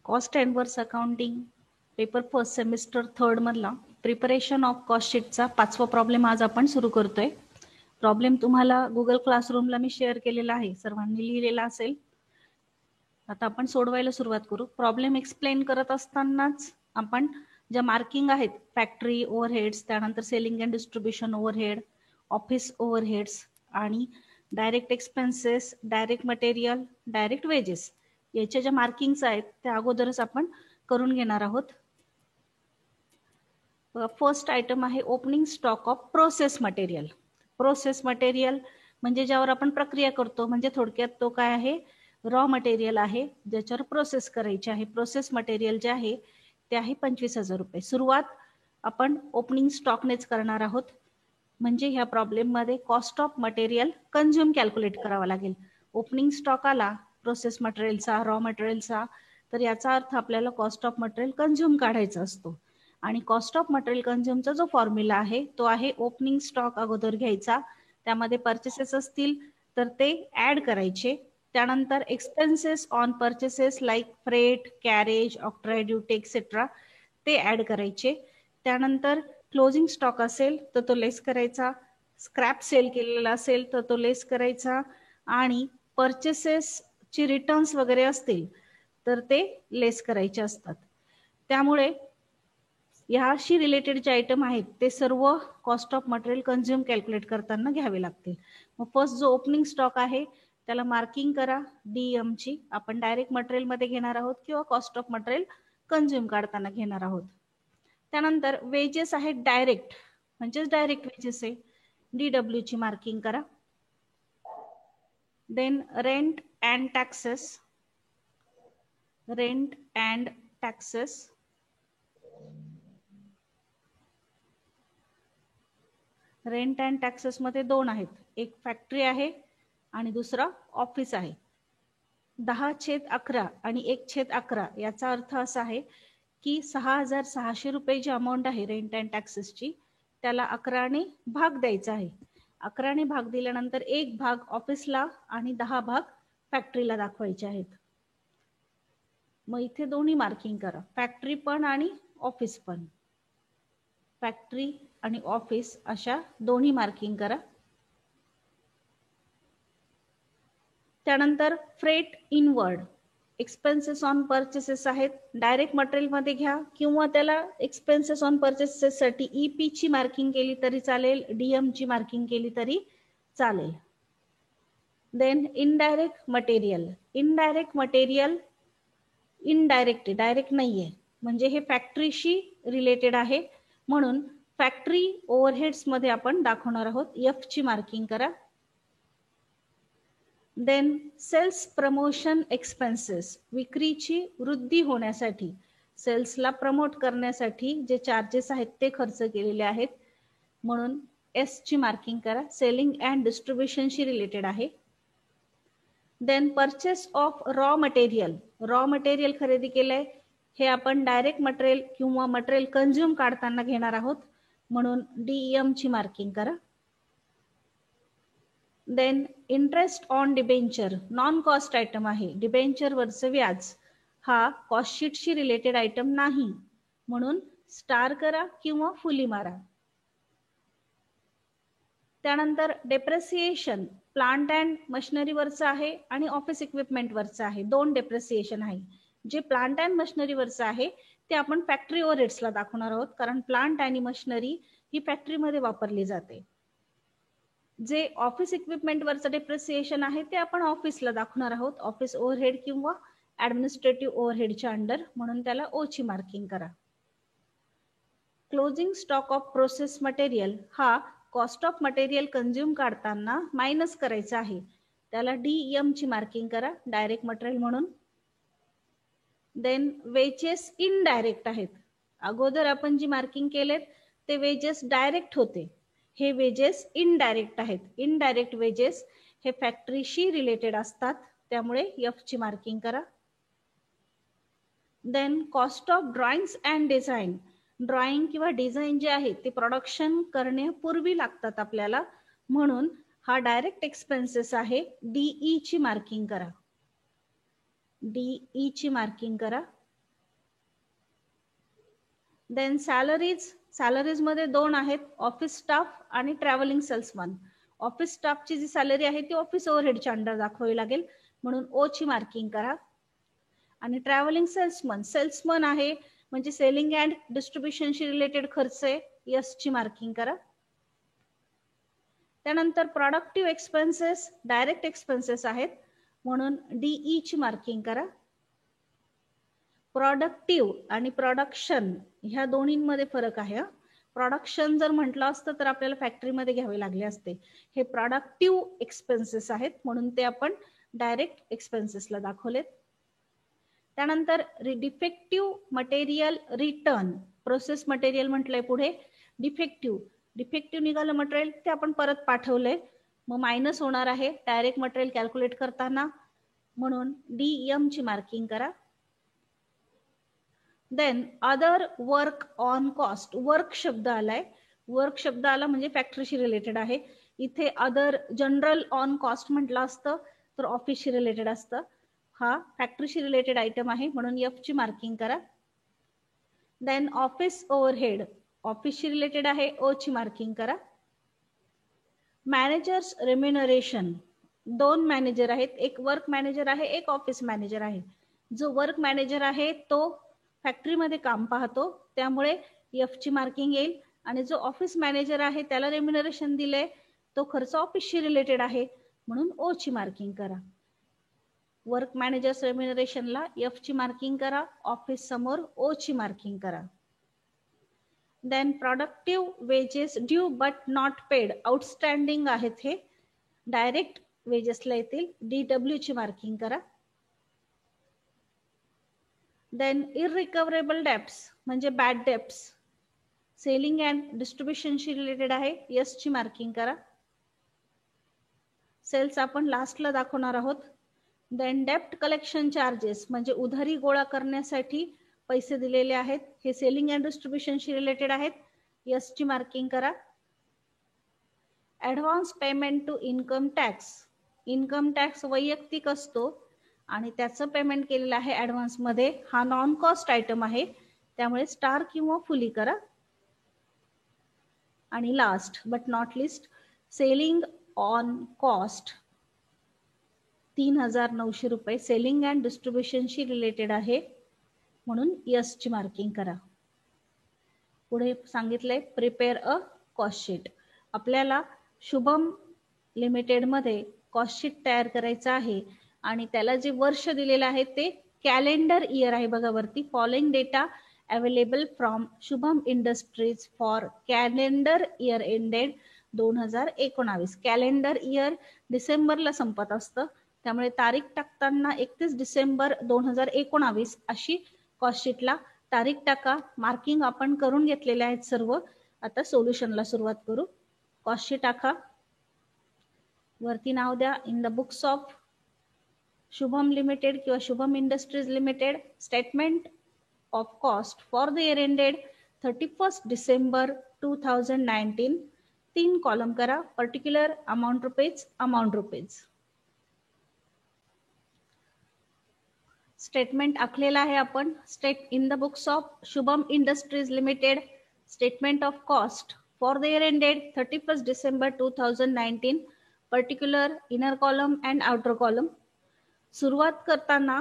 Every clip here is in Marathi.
Cost and works accounting paper first semester third मधला प्रिपरेशन ऑफ कॉस्ट शीटचा 5वा प्रॉब्लेम आज आपण सुरू करतोय. प्रॉब्लेम तुम्हाला गुगल क्लासरूमला मी शेअर केलेला आहे, सर्वांनी लिहिलेला असेल. आता आपण सोडवायला सुरुवात करू. प्रॉब्लेम एक्सप्लेन करत असतानाच आपण ज्या मार्किंग आहेत, फॅक्टरी ओव्हरहेड्स, त्यानंतर selling and distribution overhead, office overheads आणि direct expenses, direct material, direct wages, याच्या ज्या मार्किंग्स आहेत त्या अगोदरच आपण करून घेणार आहोत. फर्स्ट आयटम आहे opening stock of process material. Process material म्हणजे ज्यावर आपण प्रक्रिया करतो, म्हणजे थोडक्यात तो काय आहे, रॉ मटेरियल आहे ज्याच्यावर प्रोसेस करायची आहे. प्रोसेस मटेरियल जे आहे ते आहे 25,000 रुपये. सुरुवात आपण ओपनिंग स्टॉकनेच करणार आहोत. म्हणजे ह्या प्रॉब्लेम मध्ये cost of material consume calculate करावा लागेल. ओपनिंग स्टॉक आला प्रोसेस मटेरियलचा, रॉ मटेरियलचा, तर याचा अर्थ आपल्याला कॉस्ट ऑफ मटेरियल कंझ्युम काढायचा असतो. आणि कॉस्ट ऑफ मटेरियल कंझ्युमचा जो फॉर्म्युला आहे तो आहे ओपनिंग स्टॉक अगोदर घ्यायचा, त्यामध्ये परचेसेस असतील तर ते ऍड करायचे, त्यानंतर expenses on purchases like freight, carriage, octroi duty etcetera ते ऍड करायचे, त्यानंतर क्लोजिंग स्टॉक असेल तर तो लेस करायचा, स्क्रॅप सेल केलेला असेल तर तो लेस करायचा, आणि परचेसेसची रिटर्न्स वगैरे असतील तर ते लेस करायचे असतात. त्यामुळे याशी रिलेटेड जे आयटम आहेत ते सर्व cost of material consume calculate करताना घ्यावे लागतील. मग फर्स्ट जो ओपनिंग स्टॉक आहे त्याला मार्किंग करा डीएम ची. आपण डायरेक्ट मटेरियल मध्ये घेणार आहोत किंवा कॉस्ट ऑफ मटेरियल कंझ्युम काढताना घेणार आहोत. त्यानंतर वेजेस आहेत डायरेक्ट, म्हणजेच डायरेक्ट वेजेस आहे, डीडब्ल्यू ची मार्किंग करा. Then rent and taxes, rent and taxes, rent and taxes मध्ये दोन आहेत, एक फॅक्टरी आहे आणि दुसरा ऑफिस आहे. 10/11 आणि 1/11 याचा अर्थ असा आहे की 6,600 रुपये जी अमाऊंट आहे रेंट अँड टॅक्सेसची त्याला 11ने भाग द्यायचा आहे. 11ने भाग दिल्यानंतर एक भाग ऑफिसला आणि 10 भाग फॅक्टरीला दाखवायचे आहेत. मग इथे दोन्ही मार्किंग करा, फॅक्टरी पण आणि ऑफिस पण. फॅक्टरी आणि ऑफिस अशा दोन्ही मार्किंग करा. त्यानंतर freight inward, expenses on purchases आहेत, डायरेक्ट मटेरियल मध्ये घ्या किंवा त्याला एक्सपेन्सेस ऑन परचेसेस साठी ईपी ची मार्किंग केली तरी चालेल, डीएम ची मार्किंग केली तरी चालेल. Then indirect material, indirect material indirect direct नाहीये, म्हणजे हे फॅक्टरीशी रिलेटेड आहे, म्हणून फॅक्टरी ओव्हरहेड्स मध्ये आपण दाखवणार आहोत. एफ ची मार्किंग करा. देन सेल्स प्रमोशन एक्सपेन्सेस, विक्रीची वृद्धी होण्यासाठी, सेल्सला प्रमोट करण्यासाठी जे चार्जेस आहेत ते खर्च केलेले आहेत, म्हणून एस ची मार्किंग करा. सेलिंग अँड डिस्ट्रीब्युशनशी रिलेटेड आहे. Then purchase of raw material, raw material खरेदी केलंय, हे आपण डायरेक्ट मटेरियल किंवा मटेरियल कंझ्युम काढताना घेणार आहोत, म्हणून डीएम ची मार्किंग करा. Then interest on debenture, non cost item आहे, डिबेंचर वरचं व्याज हा कॉस्ट शीटशी रिलेटेड आयटम नाही, म्हणून स्टार करा किंवा फुली मारा. त्यानंतर डेप्रिसिएशन, प्लांट अँड मशिनरी वरचं आहे आणि ऑफिस इक्विपमेंट वरचं आहे, दोन डेप्रिसिएशन आहे. जे प्लांट अँड मशिनरी वरचं आहे ते आपण फॅक्टरी ओव्हरहेड्सला दाखवणार आहोत, कारण प्लांट आणि मशिनरी ही फॅक्टरीमध्ये वापरली जाते. जे ऑफिस इक्विपमेंट वरचं डेप्रिसिएशन आहे ते आपण ऑफिसला दाखवणार आहोत, ऑफिस ओव्हरहेड किंवा ऍडमिनिस्ट्रेटिव्ह ओव्हरहेडच्या अंडर, म्हणून त्याला ओ ची मार्किंग करा. Closing stock of process material हा कॉस्ट ऑफ मटेरियल कंझ्युम काढताना मायनस करायचा आहे, त्याला डीएम ची मार्किंग करा डायरेक्ट मटेरियल म्हणून. देन वेजेस इनडायरेक्ट आहेत, अगोदर आपण जी मार्किंग केलेत ते वेजेस डायरेक्ट होते, हे वेजेस इनडायरेक्ट आहेत. इनडायरेक्ट वेजेस हे फॅक्टरीशी रिलेटेड असतात, त्यामुळे एफ ची मार्किंग करा. Then cost of drawings and design, drawing किंवा डिझाईन जे आहे ते प्रोडक्शन करण्यापूर्वी लागतात आपल्याला, म्हणून हा डायरेक्ट एक्सपेन्सेस आहे, डीई ची मार्किंग करा. डीई ची मार्किंग करा. देन सॅलरीज मध्ये दोन आहेत, ऑफिस स्टाफ आणि ट्रॅव्हलिंग सेल्समन. ऑफिस स्टाफची जी सॅलरी आहे ती ऑफिस ओव्हरहेडच्या अंडर दाखवावी लागेल, म्हणून ओ ची मार्किंग करा. आणि ट्रॅव्हलिंग सेल्समन आहे म्हणजे सेलिंग अँड डिस्ट्रीब्युशनशी रिलेटेड खर्च आहे, यस ची मार्किंग करा. त्यानंतर प्रोडक्टिव्ह एक्सपेन्सेस डायरेक्ट एक्सपेन्सेस आहेत, म्हणून डीई ची मार्किंग करा. प्रोडक्टिव्ह आणि प्रोडक्शन ह्या दोन्हींमध्ये फरक आहे. प्रोडक्शन जर म्हटलं असतं तर आपल्याला फॅक्टरीमध्ये घ्यावे लागले असते. हे प्रोडक्टिव्ह एक्सपेन्सेस आहेत, म्हणून ते आपण डायरेक्ट एक्सपेन्सेसला दाखवलेत. त्यानंतर defective material return, process material म्हटलंय पुढे, डिफेक्टिव्ह निघालं मटेरियल ते आपण परत पाठवलंय, मग मायनस होणार आहे डायरेक्ट मटेरियल कॅल्क्युलेट करताना, म्हणून डीएम ची मार्किंग करा. Then other work on cost, work शब्द आलाय, वर्क शब्द आला म्हणजे फॅक्टरीशी रिलेटेड आहे. इथे अदर जनरल ऑन कॉस्ट म्हटलं असतं तर ऑफिसशी रिलेटेड असतं, हा फॅक्टरीशी रिलेटेड आयटम आहे, म्हणून एफ ची मार्किंग करा. देन ऑफिस ओव्हरहेड ऑफिसशी रिलेटेड आहे, ओ ची मार्किंग करा. मॅनेजर्स रेम्युनरेशन, दोन मॅनेजर आहेत, एक वर्क मॅनेजर आहे, एक ऑफिस मॅनेजर आहे. जो वर्क मॅनेजर आहे तो फॅक्टरीमध्ये काम पाहतो, त्यामुळे एफ ची मार्किंग येईल. आणि जो ऑफिस मॅनेजर आहे त्याला रेम्युनरेशन दिले, तो खर्च ऑफिसशी रिलेटेड आहे, म्हणून ओ ची मार्किंग करा. वर्क मॅनेजर्स रेम्युनरेशनला एफ ची मार्किंग करा, ऑफिस समोर ओ ची मार्किंग करा. Then productive wages due but not paid, outstanding आहेत, हे डायरेक्ट वेजेसला येतील, डीडब्ल्यू ची मार्किंग करा. देन इररिकव्हरेबल डेब्ट्स म्हणजे बॅड डेब्ट्स, सेलिंग अँड डिस्ट्रीब्युशनशी रिलेटेड आहे, यस ची मार्किंग करा. सेल्स आपण लास्टला दाखवणार आहोत. देन डेप्ट कलेक्शन चार्जेस म्हणजे उधारी गोळा करण्यासाठी पैसे दिलेले आहेत, हे सेलिंग अँड डिस्ट्रीब्युशनशी रिलेटेड आहेत, यस ची मार्किंग करा. Advance payment to income tax वैयक्तिक असतो आणि त्याचं पेमेंट केलेलं आहे ऍडव्हान्स मध्ये, हा नॉन कॉस्ट आयटम आहे, त्यामुळे स्टार किंवा फुली करा. आणि last but not list selling on cost 3,900 रुपये, सेलिंग अँड डिस्ट्रीब्युशनशी रिलेटेड आहे, म्हणून यस ची मार्किंग करा. पुढे सांगितलंय प्रिपेअर अ कॉस्ट शीट, आपल्याला शुभम लिमिटेड मध्ये कॉस्ट शीट तयार करायचं आहे आणि त्याला जे वर्ष दिलेलं आहे ते कॅलेंडर इयर आहे, बघा वरती, following data available from Shubham industries for calendar year ended 2019. Calendar year डिसेंबरला संपत असतं, त्यामुळे तारीख टाकताना 31 डिसेंबर 2019 अशी कॉस्ट शीटला तारीख टाका. मार्किंग आपण करून घेतलेले आहेत सर्व. आता सोल्युशनला सुरुवात करू. कॉस्ट शीट टाका, वरती नाव द्या in the books of Shubham limited किंवा Shubham industries limited, statement of cost for the year ended 31 December 2019, 3 column करा, पर्टिक्युलर अमाउंट रुपीज. स्टेटमेंट आखलेला आहे आपण, in the books of Shubham industries limited, statement of cost for the year ended 31 December 2019, particular inner column and outer column. सुरुवात करताना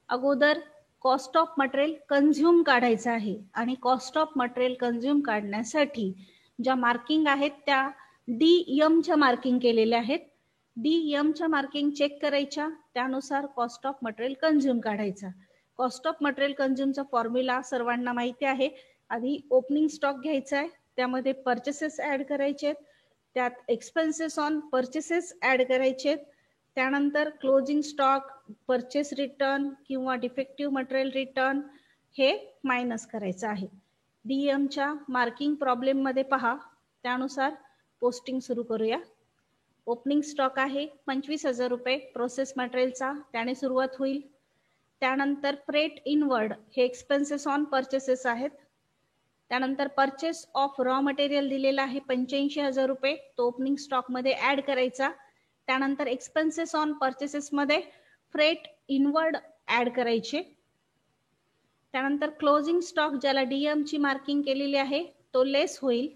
अगोदर कॉस्ट ऑफ मटेरियल कंझ्युम काढायचं आहे आणि कॉस्ट ऑफ मटेरियल कंझ्युम काढण्यासाठी ज्या मार्किंग आहेत त्या डीएमच्या मार्किंग केलेल्या आहेत. डीएमच्या मार्किंग चेक करायच्या, त्यानुसार कॉस्ट ऑफ मटेरियल कंझ्युम काढायचा. कॉस्ट ऑफ मटेरियल कंझ्युमचा फॉर्म्युला सर्वांना माहिती आहे. आधी ओपनिंग स्टॉक घ्यायचा आहे, त्यामध्ये परचेसेस ऍड करायचे, त्यात एक्सपेन्सेस ऑन परचेसेस ऍड करायचे, त्यानंतर क्लोजिंग स्टॉक, परचेस रिटर्न किंवा डिफेक्टिव्ह मटेरियल रिटर्न हे मायनस करायचं आहे. डीएमच्या मार्किंग प्रॉब्लेम मध्ये पहा, त्यानुसार पोस्टिंग सुरू करूया. ओपनिंग स्टॉक आहे 25,000 रुपये प्रोसेस मटेरियलचा, त्याने सुरुवात होईल. त्यानंतर फ्रेट इनवर्ड हे एक्सपेन्सेस ऑन परचेसेस आहेत. त्यानंतर परचेस ऑफ रॉ मटेरियल दिलेला आहे 85,000 रुपये, तो ओपनिंग स्टॉक मध्ये ऍड करायचा. त्यानंतर एक्सपेन्सेस ऑन परचेसेस मध्ये फ्रेट इनवर्ड ऍड करायचे. त्यानंतर क्लोजिंग स्टॉक ज्याला डीएम ची मार्किंग केलेली आहे तो लेस होईल.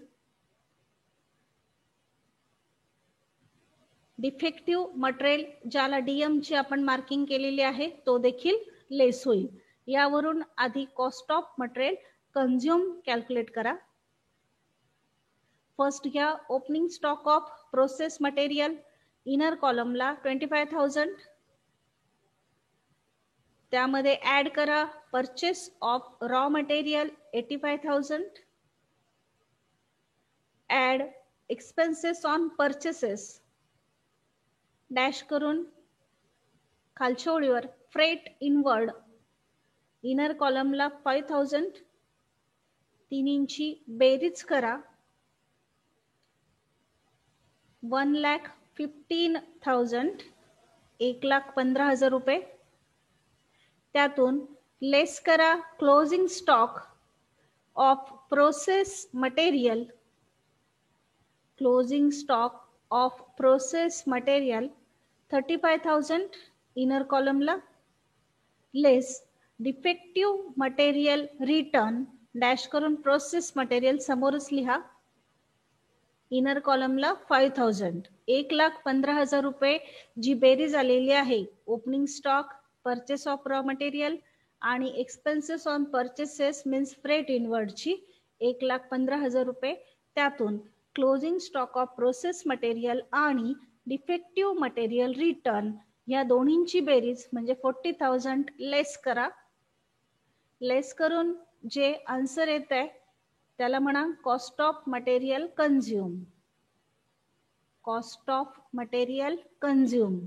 डिफेक्टिव्ह मटेरियल ज्याला डीएम ची आपण मार्किंग केलेली आहे तो देखील लेस होईल. यावरून आधी cost of material consume calculate करा. फर्स्ट घ्या opening stock of process material, inner कॉलमला 25,000, त्यामध्ये ऍड करा purchase of raw material 85,000, add expenses on purchases, dash करून खालच्या ओळीवर फ्रेट इनवर्ड इनर कॉलमला 5,000, तिन्हींची बेरीज करा 1,15,000, 1,15,000 रुपये. त्यातून लेस करा closing stock of process material, closing stock of process material 35,000 inner कॉलमला, less defective material return, dash करून प्रोसेस मटेरियल समोरच लिहा, इनर कॉलमला 5,000. 1,15,000 रुपये जी बेरीज आलेली आहे opening stock, purchase of raw material आणि expenses on purchases means freight इनवर्डची 1,15,000 रुपये. त्यातून closing stock of process material आणि डिफेक्टिव्ह मटेरियल रिटर्न या दोन्हींची बेरीज म्हणजे 40,000 लेस करा. लेस करून जे आन्सर येत आहे त्याला म्हणा cost of material consume. Cost of material consume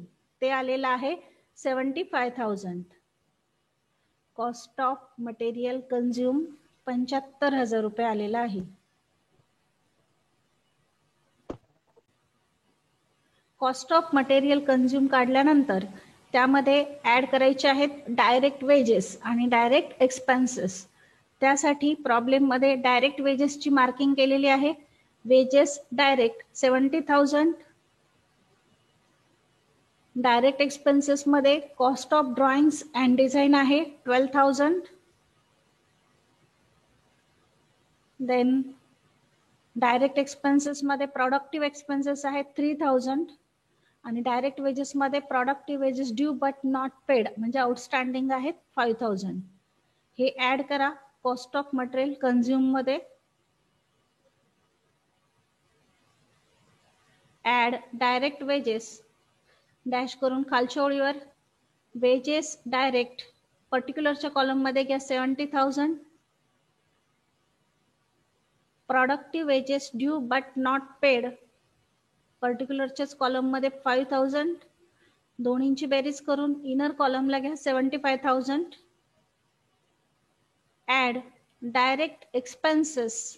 ते आलेलं आहे 75,000. कॉस्ट ऑफ मटेरियल कंझ्युम 75,000 रुपये आलेला आहे. कॉस्ट ऑफ मटेरियल कंझ्युम काढल्यानंतर त्यामध्ये ऍड करायचे आहेत डायरेक्ट वेजेस आणि डायरेक्ट एक्सपेन्सेस. त्यासाठी प्रॉब्लेम मध्ये डायरेक्ट वेजेसची मार्किंग केलेली आहे. वेजेस डायरेक्ट 70,000, डायरेक्ट एक्सपेन्सेस मध्ये cost of drawings and design आहे 12,000, देन डायरेक्ट एक्सपेन्सेस मध्ये प्रोडक्टिव्ह एक्सपेन्सेस आहेत 3,000 आणि डायरेक्ट वेजेस मध्ये productive wages due but not paid म्हणजे आउटस्टँडिंग आहेत 5,000. हे ऍड करा कॉस्ट ऑफ मटेरियल कंझ्युम मध्ये. ऍड डायरेक्ट वेजेस, डॅश करून खालच्या ओळीवर वेजेस डायरेक्ट पर्टिक्युलरच्या कॉलम मध्ये घ्या 70,000, productive wages due but not paid पर्टिक्युलरच्याच कॉलम मध्ये 5,000, दोन्हींची बेरीज करून इनर कॉलमला घ्या 75,000. Add direct expenses,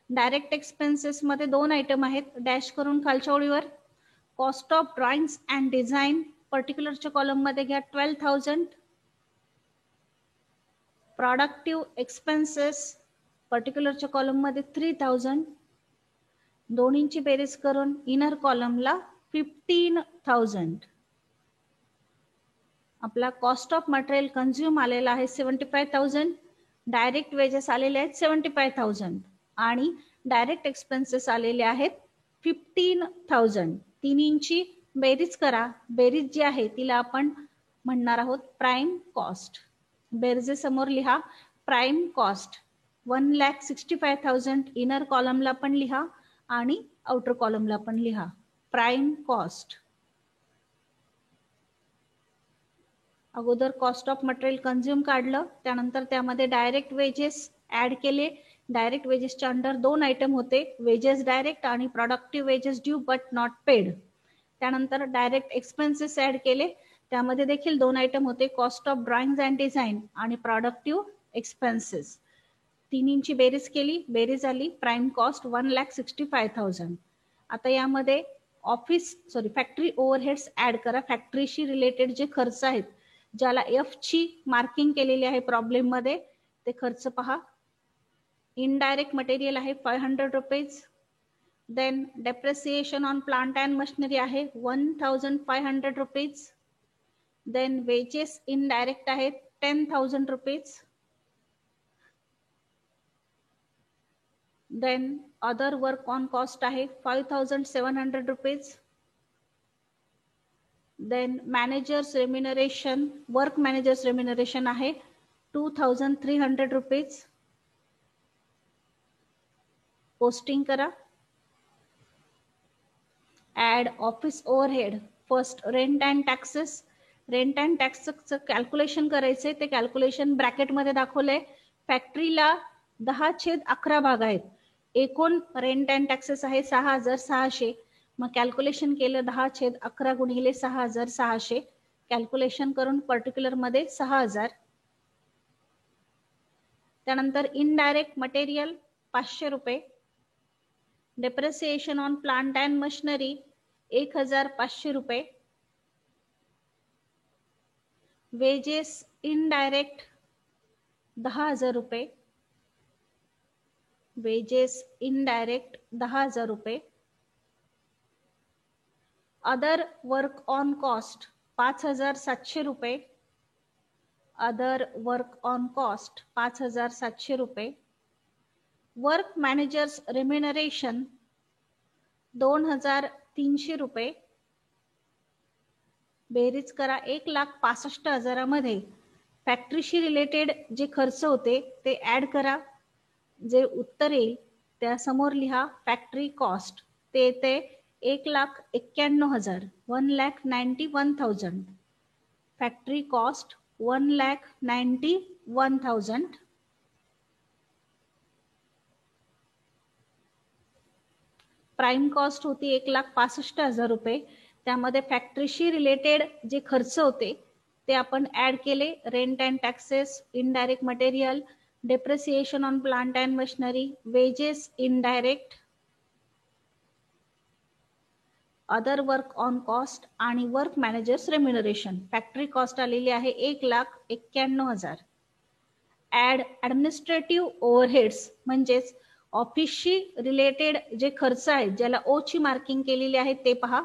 direct expenses मध्ये दोन आयटम आहेत, डॅश करून खालच्या ओळीवर cost of drawings and design पर्टिक्युलरच्या कॉलम मध्ये घ्या 12,000, प्रोडक्टिव्ह एक्सपेन्सेस पर्टिक्युलरच्या कॉलम मध्ये 3,000, दोन्हींची बेरीज करून इनर कॉलमला 15,000. आपला कॉस्ट ऑफ मटेरियल कंझ्युम आलेला आहे 75,000, डायरेक्ट वेजेस आलेले आहेत 75,000 आणि डायरेक्ट एक्सपेन्सेस आलेले आहेत 15,000. तिन्हींची बेरीज करा. बेरीज जी आहे तिला आपण म्हणणार आहोत प्राइम कॉस्ट. बेरजे समोर लिहा प्राइम कॉस्ट 1,65,000 इनर कॉलमला पण लिहा आणि आउटर कॉलमला पण लिहा प्राइम कॉस्ट. अगोदर कॉस्ट ऑफ मटेरियल कंझ्युम काढलं, त्यानंतर त्यामध्ये डायरेक्ट वेजेस ऍड केले. डायरेक्ट वेजेसच्या अंडर दोन आयटम होते, वेजेस डायरेक्ट आणि productive wages due but not paid. त्यानंतर डायरेक्ट एक्सपेन्सेस ऍड केले, त्यामध्ये देखील दोन आयटम होते, cost of drawings and design आणि प्रोडक्टिव्ह एक्सपेन्सेस. तिन्हींची बेरीज केली, बेरीज आली प्राइम कॉस्ट 1,65,000. आता यामध्ये फॅक्टरी ओव्हरहेड्स ऍड करा. फॅक्टरीशी रिलेटेड जे खर्च आहेत ज्याला एफ ची मार्किंग केलेली आहे प्रॉब्लेम मध्ये ते खर्च पहा. इनडायरेक्ट मटेरियल आहे 500 rupees, then depreciation on plant and machinery आहे 1,500 रुपीज, देन वेजेस इनडायरेक्ट आहेत 10,000 rupees, then other work on cost आहे 5700 rupees. Then managers remuneration, work managers remuneration आहे 2300 रुपीज. पोस्टिंग करा. Add office overhead. First rent and taxes. Rent and टॅक्सचं कॅल्क्युलेशन करायचंय, ते कॅल्क्युलेशन ब्रॅकेटमध्ये दाखवलंय. फॅक्टरीला 10/11 भाग आहेत. एकूण रेंट अँड टॅक्सेस आहे 6600. मग कॅल्क्युलेशन केलं 10/11 गुणिले 6600. कॅल्क्युलेशन करून पर्टिक्युलर मध्ये 6000. त्यानंतर इनडायरेक्ट मटेरियल 500 रुपये. Depreciation on plant and machinery 1500 रुपये. वेजेस इनडायरेक्ट 10,000 रुपये. वेजेस इनडायरेक्ट 10,000 रुपये. अदर वर्क ऑन कॉस्ट 5700 रुपये. अदर वर्क ऑन कॉस्ट 5700 रुपये. वर्क मॅनेजर्स रेम्युनरेशन 2300 रुपये. बेरीज करा. 1,65,000 मध्ये फॅक्टरीशी रिलेटेड जे खर्च होते ते ऍड करा. जे उत्तर येईल त्या समोर लिहा फॅक्टरी कॉस्ट. ते येते 1,91,000. 1,91,000. Factory cost 1,91,000. प्राइम कॉस्ट होती 1,65,000 रुपये. त्यामध्ये फॅक्टरीशी रिलेटेड जे खर्च होते ते आपण ऍड केले. Rent and taxes, indirect material, depreciation on plant and machinery, wages indirect, other work on cost आणि work managers remuneration. Factory cost आलेली आहे 1,91,000. ऍड ऍडमिनिस्ट्रेटिव्ह ओव्हरहेड्स म्हणजेच ऑफिसशी रिलेटेड जे खर्च आहेत ज्याला ओ ची मार्किंग केलेली आहे ते पहा.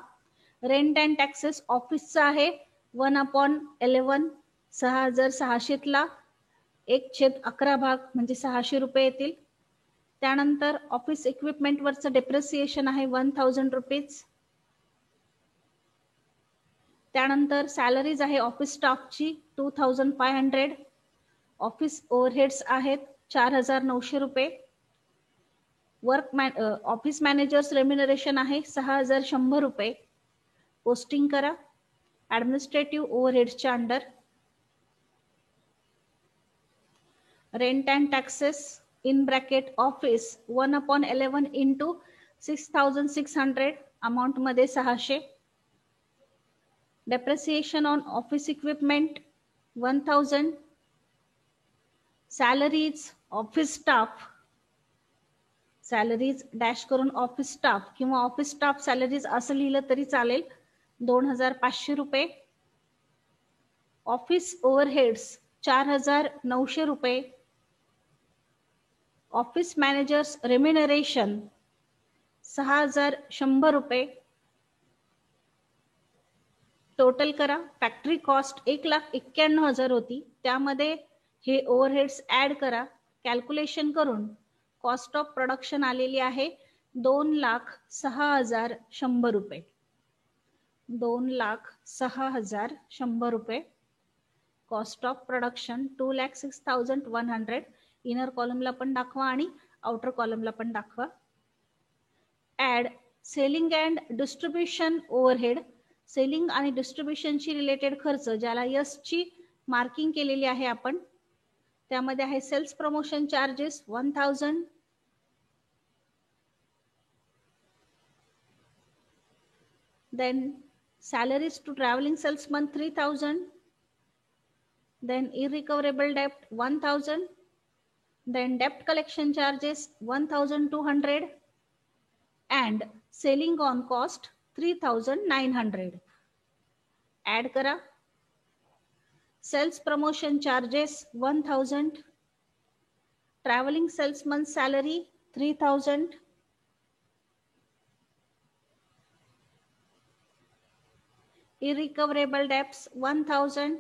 रेंट अँड टॅक्सेस ऑफिसचा आहे 1/11. 6600 1/11 भाग म्हणजे 600 रुपये येतील. त्यानंतर ऑफिस इक्विपमेंट वरचं डेप्रिसिएशन आहे 1000 रुपीज. त्यानंतर सॅलरीज आहे ऑफिस स्टाफची 2500. ऑफिस ओव्हरहेड्स आहेत 4900 रुपये. ऑफिस मॅनेजर्स रेम्युनरेशन आहे 6100 रुपये. पोस्टिंग करा ऍडमिनिस्ट्रेटिव्ह ओव्हरहेड्सच्या under. Rent and taxes in bracket office 1/11 into 6600 amount मध्ये 600. Depreciation on office equipment 1000. Salaries office staff, salaries dash करून ऑफिस स्टाफ किंवा ऑफिस स्टाफ सॅलरीज असं लिहिलं तरी चालेल 2500 रुपये. ऑफिस ओव्हरहेड्स 4900 रुपये. ऑफिस मॅनेजर्स रेम्युनरेशन 6100 रुपये. टोटल करा. फॅक्टरी कॉस्ट 1,91,000 होती. त्यामध्ये हे ओव्हरहेड्स ऍड करा. कॅल्क्युलेशन करून कॉस्ट ऑफ प्रोडक्शन आलेली आहे 2,06,100 रुपये. 2,06,100 रुपये. Cost of production 2,06,100. इनर कॉलमला पण दाखवा आणि आउटर कॉलमला पण दाखवा. Add selling and distribution overhead. सेलिंग आणि डिस्ट्रीब्युशनशी रिलेटेड खर्च ज्याला यस ची मार्किंग केलेली आहे आपण. त्यामध्ये आहे sales promotion charges 1000. Then salaries to travelling salesman 3000. Then irrecoverable डेप्ट 1000. देन डेप्ट collection charges 1200 and selling on cost 3900. Add करा. Sales promotion charges 1000. Travelling salesman salary 3000. irrecoverable debts 1000.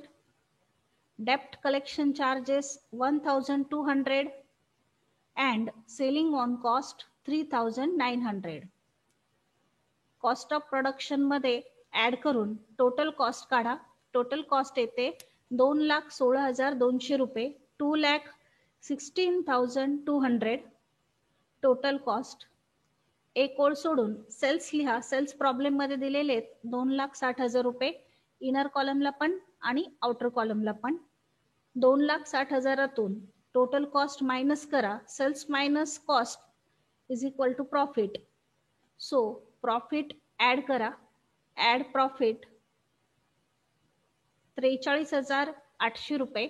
debt collection charges 1200. And selling on cost 3900. Cost of production मध्ये ऍड करून टोटल कॉस्ट काढा. टोटल कॉस्ट येते 2,16,200 रुपये. 2,16,200 टोटल कॉस्ट. एक ओळ सोडून सेल्स लिहा. सेल्स प्रॉब्लेम मध्ये दिलेले आहेत 2,60,000 रुपये. इनर कॉलमला पण आणि आउटर कॉलमला पण. 2,60,000तून टोटल कॉस्ट मायनस करा. Sales minus cost is equal to profit. So profit add करा. ऍड प्रॉफिट 43,800 रुपये.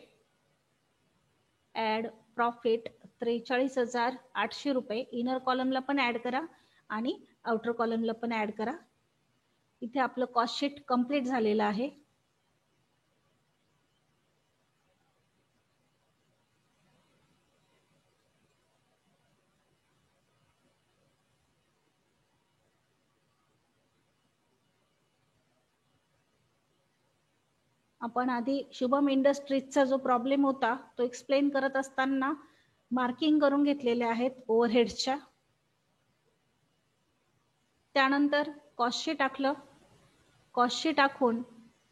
ऍड प्रॉफिट 43,800 रुपये. इनर कॉलमला पण ऍड करा आणि आउटर कॉलमला पण ऍड करा. इथे आपलं कॉस्ट शीट कंप्लीट झालेलं आहे. आपण आधी शुभम इंडस्ट्रीजचा जो प्रॉब्लेम होता तो एक्सप्लेन करत असताना मार्किंग करून घेतलेले आहेत ओव्हरहेड्सच्या. त्यानंतर कॉस्ट शीट टाकलं. कॉस्ट शीट टाकून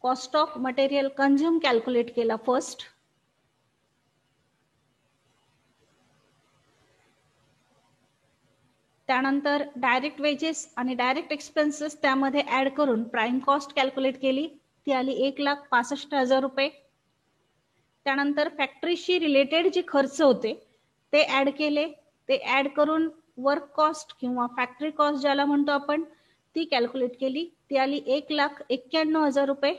cost of material consume calculate केला फर्स्ट. त्यानंतर डायरेक्ट वेजेस आणि डायरेक्ट एक्सपेन्सेस त्यामध्ये ऍड करून प्राइम कॉस्ट कॅल्क्युलेट केली. ती आली 1,65,000 रुपये. त्यानंतर फॅक्टरीशी रिलेटेड जे खर्च होते ते ऍड केले. ते ऍड करून वर्क कॉस्ट किंवा फॅक्टरी कॉस्ट ज्याला म्हणतो आपण ती कॅल्क्युलेट केली. ती आली 1,91,000 रुपये.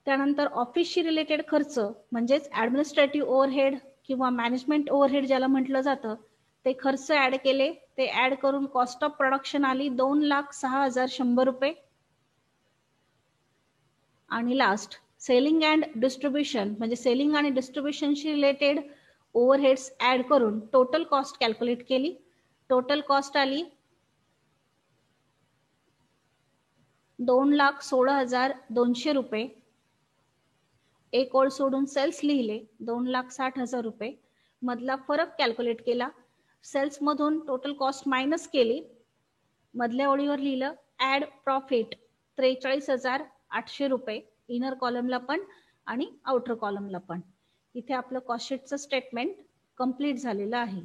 त्यानंतर ऑफिसशी रिलेटेड खर्च म्हणजेच ऍडमिनिस्ट्रेटिव्ह ओव्हरहेड किंवा मॅनेजमेंट ओव्हरहेड ज्याला म्हटलं जातं ते खर्च ऍड केले. ते ऍड करून कॉस्ट ऑफ प्रोडक्शन आली 2,06,100 रुपये. आणि लास्ट सेलिंग अँड डिस्ट्रीब्युशन म्हणजे सेलिंग आणि डिस्ट्रीब्युशनशी रिलेटेड ओव्हरहेड्स ऍड करून टोटल कॉस्ट कॅल्क्युलेट केली. टोटल कॉस्ट आली 2,16,200 रुपये. एक ओळ सोडून सेल्स लिहिले 2,60,000 रुपये. मधला फरक कॅल्क्युलेट केला. सेल्स मधून टोटल कॉस्ट मायनस केली. मधल्या ओळीवर लिहिलं ऍड प्रॉफिट 43,800 रुपये. इनर कॉलमला पण आणि आउटर कॉलमला पण. इथे आपलं कॉस्ट शीटचं स्टेटमेंट कंप्लीट झालेलं आहे.